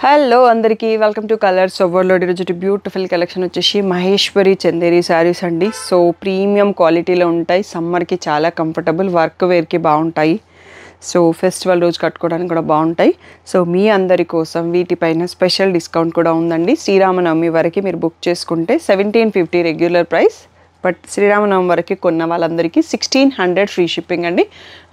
Hello అందరికీ welcome to colours overload. ఈరోజు beautiful collection వచ్చేసి మహేశ్వరి చందేరి శారీస్ అండి. సో ప్రీమియం క్వాలిటీలో ఉంటాయి, సమ్మర్కి చాలా కంఫర్టబుల్, వర్క్ వేర్కి బాగుంటాయి. సో ఫెస్టివల్ రోజు కట్టుకోవడానికి కూడా బాగుంటాయి. సో మీ అందరి కోసం వీటిపైన స్పెషల్ డిస్కౌంట్ కూడా ఉందండి. శ్రీరామనవమి వరకు మీరు బుక్ చేసుకుంటే 1750 రెగ్యులర్ ప్రైస్, బట్ శ్రీరామనవమి వరకు కొన్న వాళ్ళందరికీ 1600 ఫ్రీ షిప్పింగ్ అండి.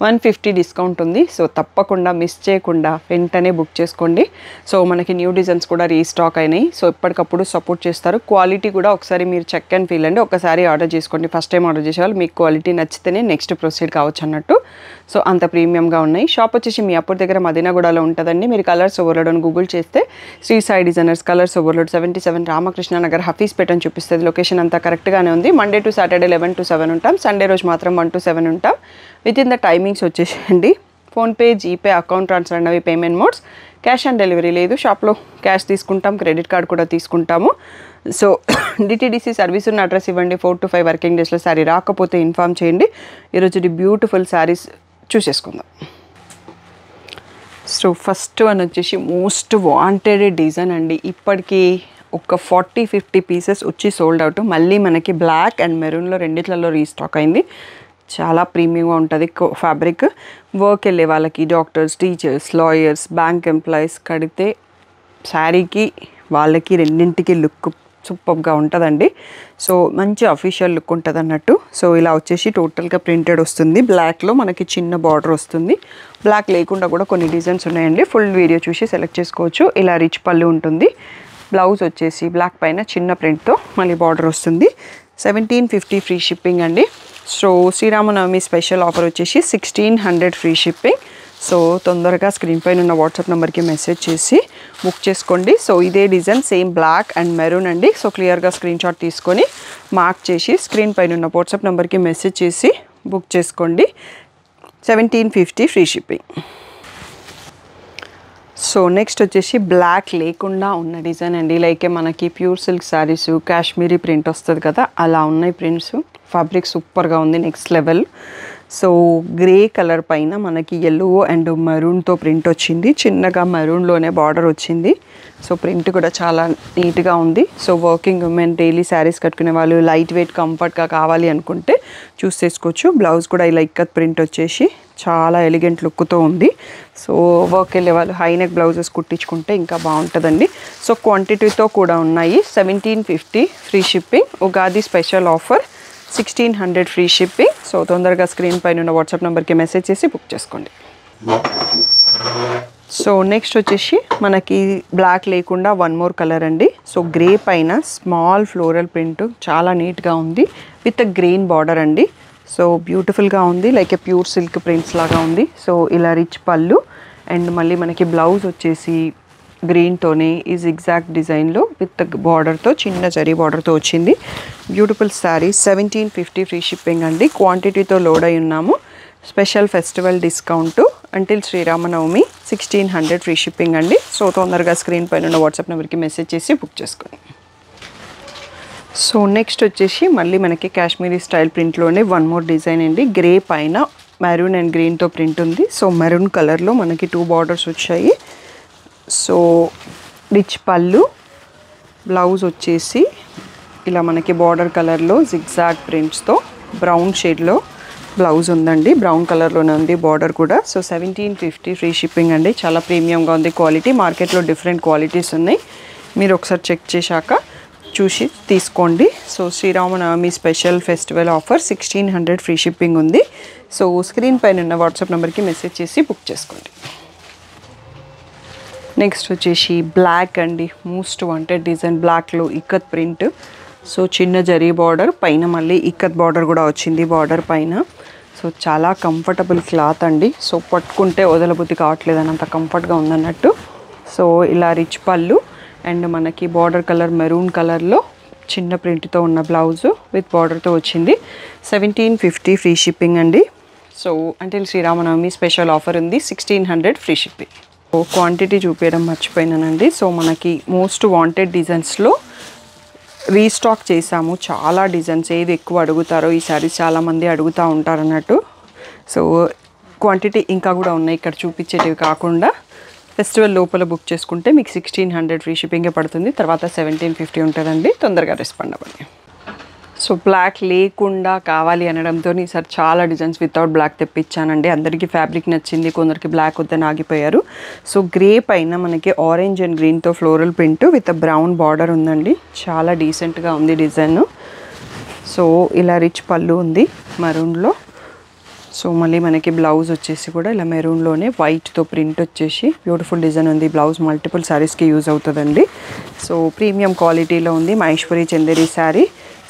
150 డిస్కౌంట్ ఉంది. సో తప్పకుండా మిస్ చేయకుండా వెంటనే బుక్ చేసుకోండి. సో మనకి న్యూ డిజైన్స్ కూడా రీస్టాక్ అయినాయి. సో ఎప్పటికప్పుడు సపోర్ట్ చేస్తారు. క్వాలిటీ కూడా ఒకసారి మీరు చెక్ అండ్ ఫీల్ అండి. ఒకసారి ఆర్డర్ చేసుకోండి. ఫస్ట్ టైం ఆర్డర్ చేసేవాళ్ళు మీకు క్వాలిటీ నచ్చితేనే నెక్స్ట్ ప్రొసీడ్ కావచ్చు అన్నట్టు. సో అంత ప్రీమియంగా ఉన్నాయి. షాప్ వచ్చేసి మీ అప్పుడు దగ్గర మదీనాగూడలో ఉంటుందండి. మీరు కలర్స్ ఓవర్లోడ్ అని గూగుల్ చేస్తే Sri Sai designers colours overload 77 Ramakrishna Nagar Hafeezpeta అని చూపిస్తుంది. లొకేషన్ అంతా కరెక్ట్గానే ఉంది. మండే టు సాటర్డే 11 to 7 ఉంటాం. సండే రోజు మాత్రం 1 to 7 ఉంటాం. విత్ ఇన్ ద టైమింగ్స్ వచ్చేసండి ఫోన్పే, జీపే, అకౌంట్ ట్రాన్స్ఫర్ అనేవి payment modes. Cash on delivery లేదు. షాప్లో క్యాష్ తీసుకుంటాం, క్రెడిట్ కార్డ్ కూడా తీసుకుంటాము. సో డిటీడీసీ సర్వీస్ ఉన్న అడ్రస్ ఇవ్వండి. 4 to 5 వర్కింగ్ డేస్లో శారీ రాకపోతే ఇన్ఫామ్ చేయండి. ఈరోజు బ్యూటిఫుల్ శారీస్ చూసేసుకుందాం. సో ఫస్ట్ వన్ వచ్చేసి మోస్ట్ వాంటెడ్ డిజైన్ అండి. ఇప్పటికీ ఒక 40-50 పీసెస్ వచ్చి సోల్డ్ అవుట్. మళ్ళీ మనకి బ్లాక్ అండ్ మెరూన్లో రెండిట్లలో రీస్టాక్ అయింది. చాలా ప్రీమియంగా ఉంటుంది ఫ్యాబ్రిక్. వర్క్ వెళ్ళే వాళ్ళకి, doctors, teachers, lawyers, bank employees కడితే శారీకి వాళ్ళకి రెండింటికి లుక్ సూపర్గా ఉంటుందండి. సో మంచి అఫీషియల్ లుక్ ఉంటుంది అన్నట్టు. సో ఇలా వచ్చేసి టోటల్గా ప్రింటెడ్ వస్తుంది. బ్లాక్లో మనకి చిన్న బార్డర్ వస్తుంది. బ్లాక్ లేకుండా కూడా కొన్ని డిజైన్స్ ఉన్నాయండి. ఫుల్ వీడియో చూసి సెలెక్ట్ చేసుకోవచ్చు. ఇలా రిచ్ పళ్ళు ఉంటుంది. బ్లౌజ్ వచ్చేసి బ్లాక్ పైన చిన్న ప్రింట్తో మళ్ళీ బార్డర్ వస్తుంది. 1750 ఫ్రీ షిప్పింగ్ అండి. సో శ్రీరామనవమి స్పెషల్ ఆఫర్ వచ్చేసి 1600 ఫ్రీ షిప్పింగ్. సో తొందరగా స్క్రీన్ పైన ఉన్న వాట్సాప్ నెంబర్కి మెసేజ్ చేసి బుక్ చేసుకోండి. సో ఇదే design same black and maroon అండి. సో క్లియర్గా స్క్రీన్ షాట్ తీసుకొని మార్క్ చేసి స్క్రీన్ పైన ఉన్న వాట్సాప్ నెంబర్కి మెసేజ్ చేసి బుక్ చేసుకోండి. 1750 ఫ్రీ షిప్పింగ్. సో నెక్స్ట్ వచ్చేసి బ్లాక్ లేకుండా ఉన్న డిజైన్ అండి. లైక్ మనకి pure silk saris Kashmiri print వస్తుంది కదా, అలా ఉన్నాయి ప్రింట్స్. ఫ్యాబ్రిక్ సూపర్గా ఉంది, next level. So grey colour పైన మనకి ఎల్లో అండ్ మెరూన్తో ప్రింట్ వచ్చింది. చిన్నగా మెరూన్లోనే బార్డర్ వచ్చింది. సో ప్రింట్ కూడా చాలా నీట్గా ఉంది. So working women daily saris కట్టుకునే వాళ్ళు, లైట్ వెయిట్ కంఫర్ట్గా కావాలి అనుకుంటే చూస్ చేసుకోవచ్చు. బ్లౌజ్ కూడా ఇలా ఇక్కత్ ప్రింట్ వచ్చేసి చాలా ఎలిగెంట్ లుక్తో ఉంది. సో వర్క్ వెళ్ళే వాళ్ళు హై నెక్ బ్లౌజెస్ కుట్టించుకుంటే ఇంకా బాగుంటుందండి. సో క్వాంటిటీతో కూడా ఉన్నాయి. 1750 free shipping. Ugadi special offer 1600 free shipping. So తొందరగా స్క్రీన్ పైన ఉన్న వాట్సాప్ నెంబర్కి మెసేజ్ చేసి బుక్ చేసుకోండి. సో నెక్స్ట్ వచ్చేసి మనకి బ్లాక్ లేకుండా వన్ మోర్ కలర్ అండి. సో గ్రే పైన స్మాల్ ఫ్లోరల్ ప్రింట్ చాలా నీట్గా ఉంది విత్ గ్రీన్ బార్డర్ అండి. సో బ్యూటిఫుల్గా ఉంది, లైక్ ఏ ప్యూర్ సిల్క్ ప్రింట్స్ లాగా ఉంది. సో ఇలా రిచ్ పళ్ళు అండ్ మళ్ళీ మనకి బ్లౌజ్ వచ్చేసి గ్రీన్తోనే ఈ జిగ్జాగ్ డిజైన్లో విత్ బార్డర్తో చిన్న జరీ బార్డర్తో వచ్చింది. బ్యూటిఫుల్ శారీ. 1750 ఫ్రీ షిప్పింగ్ అండి. క్వాంటిటీతో లోడ్ అయి ఉన్నాము. Special festival discount until Sri Rama Navami 1600 free shipping అండి. సో తొందరగా స్క్రీన్ పైన ఉన్న వాట్సాప్ నెంబర్కి మెసేజ్ చేసి బుక్ చేసుకోండి. సో నెక్స్ట్ వచ్చేసి మళ్ళీ మనకి కాశ్మీరీ స్టైల్ ప్రింట్లోనే వన్ మోర్ డిజైన్ అండి. గ్రే పైన మెరూన్ అండ్ గ్రీన్తో ప్రింట్ ఉంది. సో మెరూన్ కలర్లో మనకి 2 బార్డర్స్ వచ్చాయి. సో రిచ్ పళ్ళు, బ్లౌజ్ వచ్చేసి ఇలా మనకి బార్డర్ కలర్లో జిగ్జాగ్ ప్రింట్స్తో బ్రౌన్ షేడ్లో బ్లౌజ్ ఉందండి. బ్రౌన్ కలర్లోనే ఉంది బార్డర్ కూడా. సో 1750 ఫ్రీ షిప్పింగ్ అండి. చాలా ప్రీమియంగా ఉంది క్వాలిటీ. మార్కెట్లో డిఫరెంట్ క్వాలిటీస్ ఉన్నాయి, మీరు ఒకసారి చెక్ చేశాక చూసి తీసుకోండి. So Sri Rama Navami special festival offer 1600 free shipping ఉంది. సో స్క్రీన్ పైన ఉన్న వాట్సాప్ నెంబర్కి మెసేజ్ చేసి బుక్ చేసుకోండి. నెక్స్ట్ వచ్చేసి బ్లాక్ అండి. Most wanted design. బ్లాక్లో ఇక్కత్ ప్రింట్. సో చిన్న జరీ బార్డర్ పైన మళ్ళీ ఇక్కత్ బార్డర్ కూడా వచ్చింది బార్డర్ పైన. సో చాలా కంఫర్టబుల్ క్లాత్ అండి. సో పట్టుకుంటే వదలబుద్ధి కావట్లేదు అని అంత కంఫర్ట్గా ఉందన్నట్టు. సో ఇలా రిచ్ పళ్ళు అండ్ మనకి బార్డర్ కలర్ మెరూన్ కలర్లో చిన్న ప్రింట్తో ఉన్న బ్లౌజు విత్ బార్డర్తో వచ్చింది. 1750 ఫ్రీ షిప్పింగ్ అండి. సో అంటే శ్రీరామనవమి స్పెషల్ ఆఫర్ ఉంది. 1600 ఫ్రీ షిప్పింగ్. సో క్వాంటిటీ చూపించడం మర్చిపోయినానండి. సో మనకి మోస్ట్ వాంటెడ్ డిజైన్స్లో రీస్టాక్ చేసాము. చాలా డిజైన్స్ ఏది ఎక్కువ అడుగుతారో ఈ శారీస్ చాలామంది అడుగుతూ ఉంటారు అన్నట్టు. సో క్వాంటిటీ ఇంకా కూడా ఉన్నాయి ఇక్కడ చూపించేటివి కాకుండా. ఫెస్టివల్ లోపల బుక్ చేసుకుంటే మీకు 1600 ఫ్రీ షిప్పింగే పడుతుంది. తర్వాత 1750 ఉంటుందండి. తొందరగా రెస్పాండ్ అవ్వండి. సో బ్లాక్ లేకుండా కావాలి అనడంతో ఈసారి చాలా డిజైన్స్ వితౌట్ బ్లాక్ తెప్పించానండి. అందరికీ ఫ్యాబ్రిక్ నచ్చింది, కొందరికి బ్లాక్ వద్దని ఆగిపోయారు. సో గ్రే పైన మనకి ఆరెంజ్ అండ్ గ్రీన్తో floral print with brown border ఉందండి. చాలా డీసెంట్గా ఉంది డిజైన్. సో ఇలా రిచ్ పళ్ళు ఉంది మరూన్లో. సో మళ్ళీ మనకి బ్లౌజ్ వచ్చేసి కూడా ఇలా మెరూన్లోనే వైట్తో ప్రింట్ వచ్చేసి బ్యూటిఫుల్ డిజైన్ ఉంది. బ్లౌజ్ మల్టిపుల్ శారీస్కి యూజ్ అవుతుందండి. సో ప్రీమియం క్వాలిటీలో ఉంది. Maheshwari Chanderi sari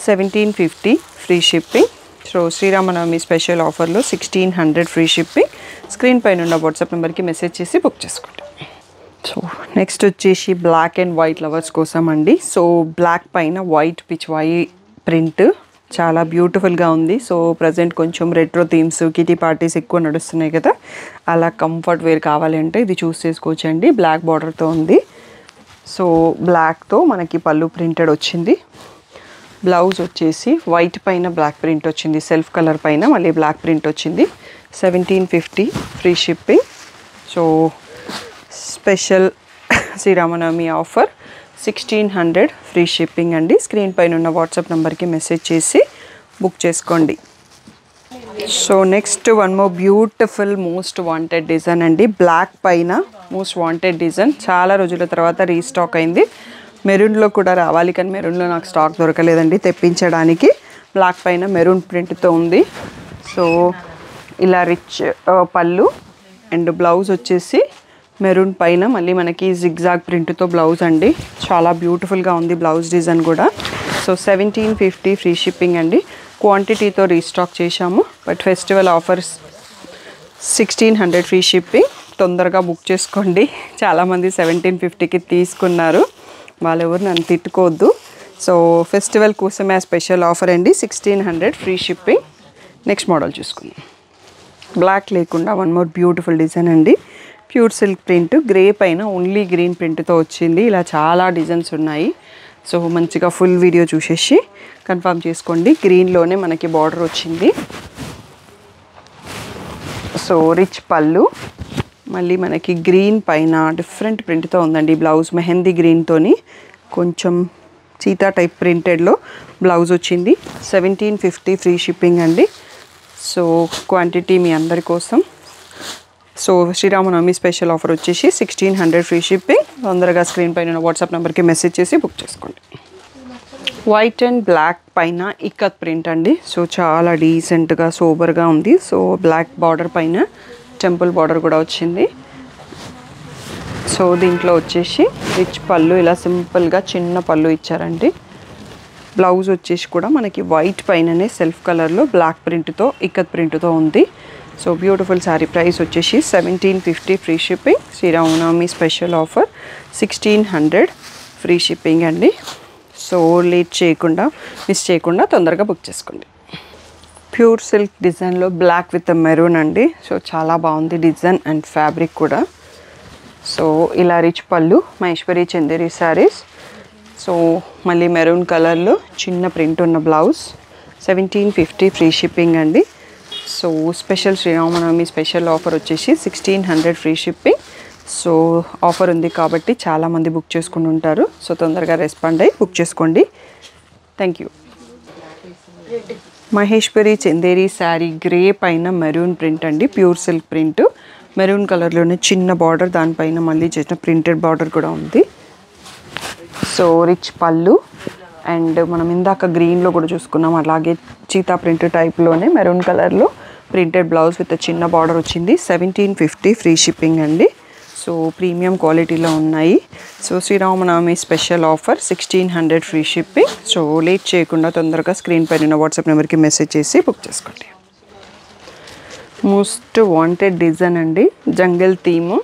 1750 free shipping. So Sri Rama Navami special ఆఫర్లో 1600 ఫ్రీ షిప్పింగ్. స్క్రీన్ పైన ఉన్న వాట్సాప్ నెంబర్కి మెసేజ్ చేసి బుక్ చేసుకోండి. సో నెక్స్ట్ వచ్చేసి బ్లాక్ అండ్ వైట్ లవర్స్ కోసం అండి. సో బ్లాక్ పైన వైట్ పిచ్వాయి ప్రింట్ చాలా బ్యూటిఫుల్గా ఉంది. సో ప్రజెంట్ కొంచెం రెట్రో థీమ్స్, కిటీ పార్టీస్ ఎక్కువ నడుస్తున్నాయి కదా, అలా కంఫర్ట్ వేర్ కావాలి అంటే ఇది చూస్ చేసుకోవచ్చండి. బ్లాక్ బార్డర్తో ఉంది. సో బ్లాక్తో మనకి పళ్ళు ప్రింటెడ్ వచ్చింది. బ్లౌజ్ వచ్చేసి వైట్ పైన బ్లాక్ ప్రింట్ వచ్చింది. సెల్ఫ్ కలర్ పైన మళ్ళీ బ్లాక్ ప్రింట్ వచ్చింది. 1750 free shipping. So special Sri Rama Navami offer 1600 free shipping అండి. స్క్రీన్ పైన ఉన్న వాట్సాప్ నెంబర్కి మెసేజ్ చేసి బుక్ చేసుకోండి. So next one more beautiful most wanted design అండి. బ్లాక్ పైన మోస్ట్ వాంటెడ్ డిజైన్ చాలా రోజుల తర్వాత రీస్టాక్ అయింది. మెరూన్లో కూడా రావాలి కానీ మెరూన్లో నాకు స్టాక్ దొరకలేదండి తెప్పించడానికి. బ్లాక్ పైన మెరూన్ ప్రింట్తో ఉంది. సో ఇలా రిచ్ పళ్ళు అండ్ బ్లౌజ్ వచ్చేసి మెరూన్ పైన మళ్ళీ మనకి జిగ్జాగ్ ప్రింట్తో బ్లౌజ్ అండి. చాలా బ్యూటిఫుల్గా ఉంది బ్లౌజ్ డిజైన్ కూడా. సో 1750 ఫ్రీ షిప్పింగ్ అండి. క్వాంటిటీతో రీస్టాక్ చేశాము but festival offers 1600 free shipping. తొందరగా బుక్ చేసుకోండి. చాలామంది 1750కి తీసుకున్నారు, వాళ్ళెవరు నన్ను తిట్టుకోవద్దు. సో ఫెస్టివల్ కోసమే స్పెషల్ ఆఫర్ అండి. 1600 ఫ్రీ షిప్పింగ్. నెక్స్ట్ మోడల్ చూసుకుందాం. బ్లాక్ లేకుండా వన్ మోర్ బ్యూటిఫుల్ డిజైన్ అండి. ప్యూర్ సిల్క్ ప్రింట్ గ్రే పైన ఓన్లీ గ్రీన్ ప్రింట్తో వచ్చింది. ఇలా చాలా డిజైన్స్ ఉన్నాయి. సో మంచిగా ఫుల్ వీడియో చూసేసి కన్ఫర్మ్ చేసుకోండి. గ్రీన్లోనే మనకి బార్డర్ వచ్చింది. సో రిచ్ పళ్ళు మళ్ళీ మనకి గ్రీన్ పైన డిఫరెంట్ ప్రింట్తో ఉందండి. బ్లౌజ్ మెహందీ గ్రీన్తోని కొంచెం చీతా టైప్ ప్రింటెడ్లో బ్లౌజ్ వచ్చింది. 1750 ఫ్రీ షిప్పింగ్ అండి. సో క్వాంటిటీ మీ అందరి కోసం. సో శ్రీరామనవమి స్పెషల్ ఆఫర్ వచ్చేసి 1600 ఫ్రీ షిప్పింగ్. తొందరగా స్క్రీన్ పైన వాట్సాప్ నెంబర్కి మెసేజ్ చేసి బుక్ చేసుకోండి. వైట్ అండ్ బ్లాక్ పైన ఇక్కత్ ప్రింట్ అండి. సో చాలా డీసెంట్గా సోబర్గా ఉంది. సో బ్లాక్ బార్డర్ పైన టెంపుల్ బార్డర్ కూడా వచ్చింది. సో దీంట్లో వచ్చేసి రిచ్ పళ్ళు ఇలా సింపుల్గా చిన్న పళ్ళు ఇచ్చారండి. బ్లౌజ్ వచ్చేసి కూడా మనకి వైట్ పైననే సెల్ఫ్ కలర్లో బ్లాక్ ప్రింట్తో ఇక్కత్ ప్రింట్తో ఉంది. So beautiful sari. ప్రైస్ వచ్చేసి 1750 free shipping. Sri Rama Navami special offer 1600 free shipping అండి. సో లేట్ చేయకుండా మిస్ చేయకుండా తొందరగా బుక్ చేసుకోండి. ప్యూర్ సిల్క్ డిజైన్లో బ్లాక్ విత్ మెరూన్ అండి. సో చాలా బాగుంది డిజైన్ అండ్ ఫ్యాబ్రిక్ కూడా. సో ఇలా రిచ్ పళ్ళు మహేశ్వరి చందేరి శారీస్. సో మళ్ళీ మెరూన్ కలర్లో చిన్న ప్రింట్ ఉన్న బ్లౌజ్. 1750 ఫ్రీ షిప్పింగ్ అండి. So special Sri Rama Navami special offer వచ్చేసి 1600 ఫ్రీ షిప్పింగ్. సో ఆఫర్ ఉంది కాబట్టి చాలామంది బుక్ చేసుకుని ఉంటారు. సో తొందరగా రెస్పాండ్ అయ్యి బుక్ చేసుకోండి. Thank you. Maheshwari Chanderi sari grey పైన మెరూన్ ప్రింట్ అండి. ప్యూర్ సిల్క్ ప్రింట్ మెరూన్ కలర్లోనే చిన్న బార్డర్, దానిపైన మళ్ళీ చేసిన ప్రింటెడ్ బార్డర్ కూడా ఉంది. సో రిచ్ పళ్ళు అండ్ మనం ఇందాక గ్రీన్లో కూడా చూసుకున్నాం అలాగే చీతా ప్రింట్ టైప్లోనే మెరూన్ కలర్లో ప్రింటెడ్ బ్లౌజ్ విత్ చిన్న బార్డర్ వచ్చింది. 1750 ఫ్రీ షిప్పింగ్ అండి. సో ప్రీమియం క్వాలిటీలో ఉన్నాయి. So Sri Rama Navami special offer 1600 free shipping. So late చేయకుండా తొందరగా స్క్రీన్ పైన వాట్సాప్ నెంబర్కి మెసేజ్ చేసి బుక్ చేసుకోండి. మోస్ట్ వాంటెడ్ డిజైన్ అండి. జంగల్ థీము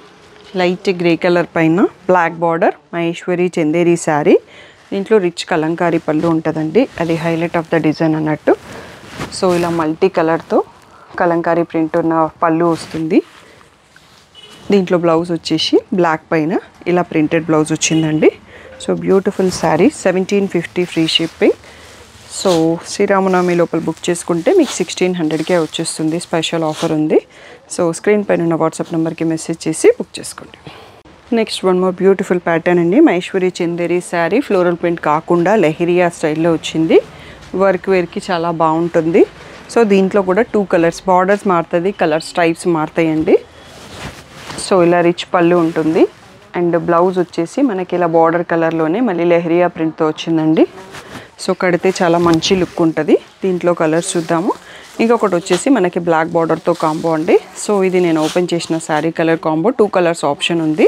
లైట్ గ్రే కలర్ పైన బ్లాక్ బార్డర్ మహేశ్వరి చందేరి శారీ. దీంట్లో రిచ్ కలంకారీ పళ్ళు ఉంటుందండి. అది హైలైట్ ఆఫ్ ద డిజైన్ అన్నట్టు. సో ఇలా మల్టీ కలర్తో కలంకారీ ప్రింట్ ఉన్న పళ్ళు వస్తుంది. దీంట్లో బ్లౌజ్ వచ్చేసి బ్లాక్ పైన ఇలా ప్రింటెడ్ బ్లౌజ్ వచ్చిందండి. So beautiful sari. 1750 free shipping. So Sri Rama Navami లోపల బుక్ చేసుకుంటే మీకు 1600కే వచ్చేస్తుంది. స్పెషల్ ఆఫర్ ఉంది. సో స్క్రీన్ పైన ఉన్న వాట్సాప్ నెంబర్కి మెసేజ్ చేసి బుక్ చేసుకోండి. Next one more beautiful pattern అండి. మహేశ్వరి చందేరి శారీ ఫ్లోరల్ ప్రింట్ కాకుండా లెహరియా స్టైల్లో వచ్చింది. వర్క్ వేర్కి చాలా బాగుంటుంది. సో దీంట్లో కూడా 2 కలర్స్, బార్డర్స్ మారుతుంది, కలర్స్ టైప్స్ మారుతాయండి. సో ఇలా రిచ్ పళ్ళు ఉంటుంది. అండ్ బ్లౌజ్ వచ్చేసి మనకి ఇలా బార్డర్ కలర్లోనే మళ్ళీ లెహరియా ప్రింట్తో వచ్చిందండి. సో కడితే చాలా మంచి లుక్ ఉంటుంది. దీంట్లో కలర్స్ చూద్దాము. ఇంకొకటి వచ్చేసి మనకి బ్లాక్ బార్డర్తో కాంబో అండి. సో ఇది నేను ఓపెన్ చేసిన sari colour combo, 2 colours option ఉంది.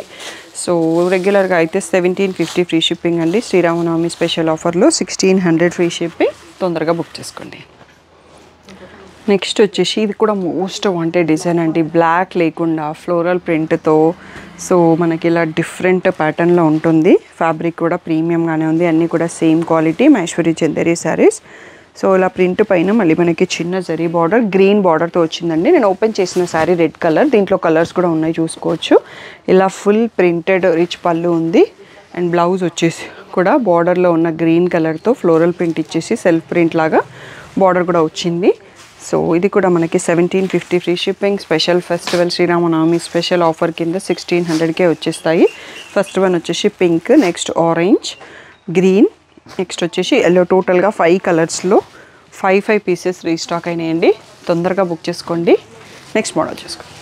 సో రెగ్యులర్గా అయితే 1750 ఫ్రీ షిప్పింగ్ అండి. శ్రీరామనవమి స్పెషల్ ఆఫర్లో 1600 ఫ్రీ షిప్పింగ్. తొందరగా బుక్ చేసుకోండి. నెక్స్ట్ వచ్చేసి ఇది కూడా మోస్ట్ వాంటెడ్ డిజైన్ అండి. బ్లాక్ లేకుండా ఫ్లోరల్ ప్రింట్తో, సో మనకి ఇలా డిఫరెంట్ ప్యాటర్న్లో ఉంటుంది. ఫ్యాబ్రిక్ కూడా ప్రీమియంగానే ఉంది. అన్నీ కూడా same quality Maheshwari Chanderi saris. So ఇలా ప్రింట్ పైన మళ్ళీ మనకి చిన్న జరీ బార్డర్, గ్రీన్ బార్డర్తో వచ్చిందండి. నేను ఓపెన్ చేసిన శారీ రెడ్ కలర్, దీంట్లో కలర్స్ కూడా ఉన్నాయి చూసుకోవచ్చు. ఇలా ఫుల్ ప్రింటెడ్ రిచ్ పళ్ళు ఉంది. అండ్ బ్లౌజ్ వచ్చేసి కూడా బార్డర్లో ఉన్న గ్రీన్ కలర్తో ఫ్లోరల్ ప్రింట్ ఇచ్చేసి సెల్ఫ్ ప్రింట్ లాగా బార్డర్ కూడా వచ్చింది. సో ఇది కూడా మనకి 1750 free shipping. Special festival Sri Rama Navami special offer కింద 1600కే వచ్చేస్తాయి. ఫస్ట్ వన్ వచ్చేసి pink, next orange, green, next వచ్చేసి ఎల్లో. టోటల్గా 5 కలర్స్లో 5 పీసెస్ రీస్టాక్ అయినాయండి. తొందరగా బుక్ చేసుకోండి. నెక్స్ట్ మోడల్ చేసుకోండి.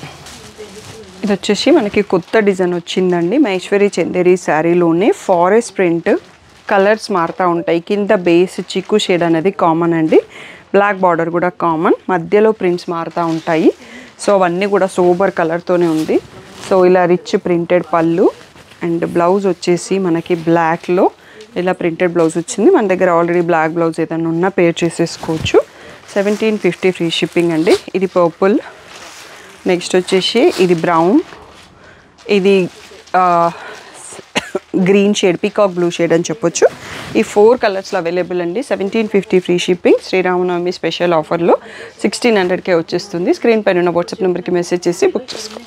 ఇది వచ్చేసి మనకి కొత్త డిజైన్ వచ్చిందండి. మహేశ్వరి చందేరి శారీలోనే ఫారెస్ట్ ప్రింట్, కలర్స్ మారుతూ ఉంటాయి. కింద బేస్ చిక్కు షేడ్ అనేది కామన్ అండి. బ్లాక్ బార్డర్ కూడా కామన్, మధ్యలో ప్రింట్స్ మారుతూ ఉంటాయి. సో అవన్నీ కూడా సోబర్ కలర్తోనే ఉంది. సో ఇలా రిచ్ ప్రింటెడ్ పళ్ళు అండ్ బ్లౌజ్ వచ్చేసి మనకి బ్లాక్లో ఇలా ప్రింటెడ్ బ్లౌజ్ వచ్చింది. మన దగ్గర ఆల్రెడీ బ్లాక్ బ్లౌజ్ ఏదైనా ఉన్నా పేర్ చేసేసుకోవచ్చు. 1750 ఫ్రీ షిప్పింగ్ అండి. ఇది పర్పుల్, నెక్స్ట్ వచ్చేసి ఇది బ్రౌన్, ఇది green shade, peacock blue shade అని చెప్పొచ్చు. ఈ 4 కలర్స్లో అవైలబుల్ అండి. 1750 ఫ్రీ షిప్పింగ్. శ్రీరామనవమి స్పెషల్ ఆఫర్లో 1600కే వచ్చేస్తుంది. స్క్రీన్ పైన ఉన్న వాట్సాప్ నెంబర్కి మెసేజ్ చేసి బుక్ చేసుకో.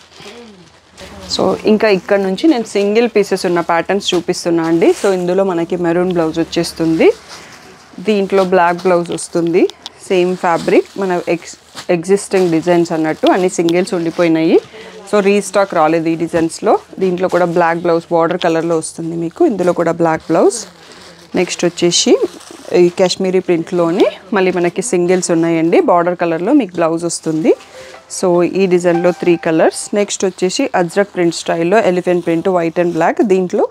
సో ఇంకా ఇక్కడ నుంచి నేను సింగిల్ పీసెస్ ఉన్న ప్యాటర్న్స్ చూపిస్తున్నా అండి. సో ఇందులో మనకి మెరూన్ బ్లౌజ్ వచ్చేస్తుంది, దీంట్లో బ్లాక్ బ్లౌజ్ వస్తుంది. సేమ్ ఫ్యాబ్రిక్, మన ఎగ్జిస్టింగ్ డిజైన్స్ అన్నట్టు అన్ని సింగిల్స్ ఉండిపోయినాయి. సో రీస్టాక్ రాలేదు ఈ డిజైన్స్లో. దీంట్లో కూడా బ్లాక్ బ్లౌజ్ బార్డర్ కలర్లో వస్తుంది మీకు. ఇందులో కూడా బ్లాక్ బ్లౌజ్. నెక్స్ట్ వచ్చేసి ఈ కాశ్మీరీ ప్రింట్లోనే మళ్ళీ మనకి సింగిల్స్ ఉన్నాయండి. బార్డర్ కలర్లో మీకు బ్లౌజ్ వస్తుంది. సో ఈ డిజైన్లో 3 కలర్స్. నెక్స్ట్ వచ్చేసి అజ్రక్ ప్రింట్ స్టైల్లో elephant print, white and black. దీంట్లో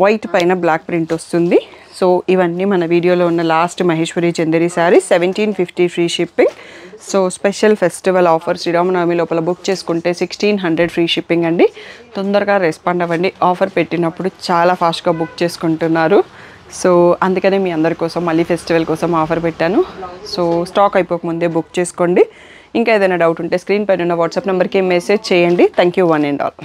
వైట్ పైన బ్లాక్ ప్రింట్ వస్తుంది. సో ఇవన్నీ మన వీడియోలో ఉన్న last Maheshwari Chanderi sari 1750 free shipping. So special festival offer Sri Rama Navami లోపల బుక్ చేసుకుంటే 1600 ఫ్రీ షిప్పింగ్ అండి. తొందరగా రెస్పాండ్ అవ్వండి. ఆఫర్ పెట్టినప్పుడు చాలా ఫాస్ట్గా బుక్ చేసుకుంటున్నారు. సో అందుకనే మీ అందరి కోసం మళ్ళీ ఫెస్టివల్ కోసం ఆఫర్ పెట్టాను. సో స్టాక్ అయిపోకముందే బుక్ చేసుకోండి. ఇంకా ఏదైనా డౌట్ ఉంటే స్క్రీన్ పైన ఉన్న వాట్సాప్ నెంబర్కి మెసేజ్ చేయండి. Thank you one and all.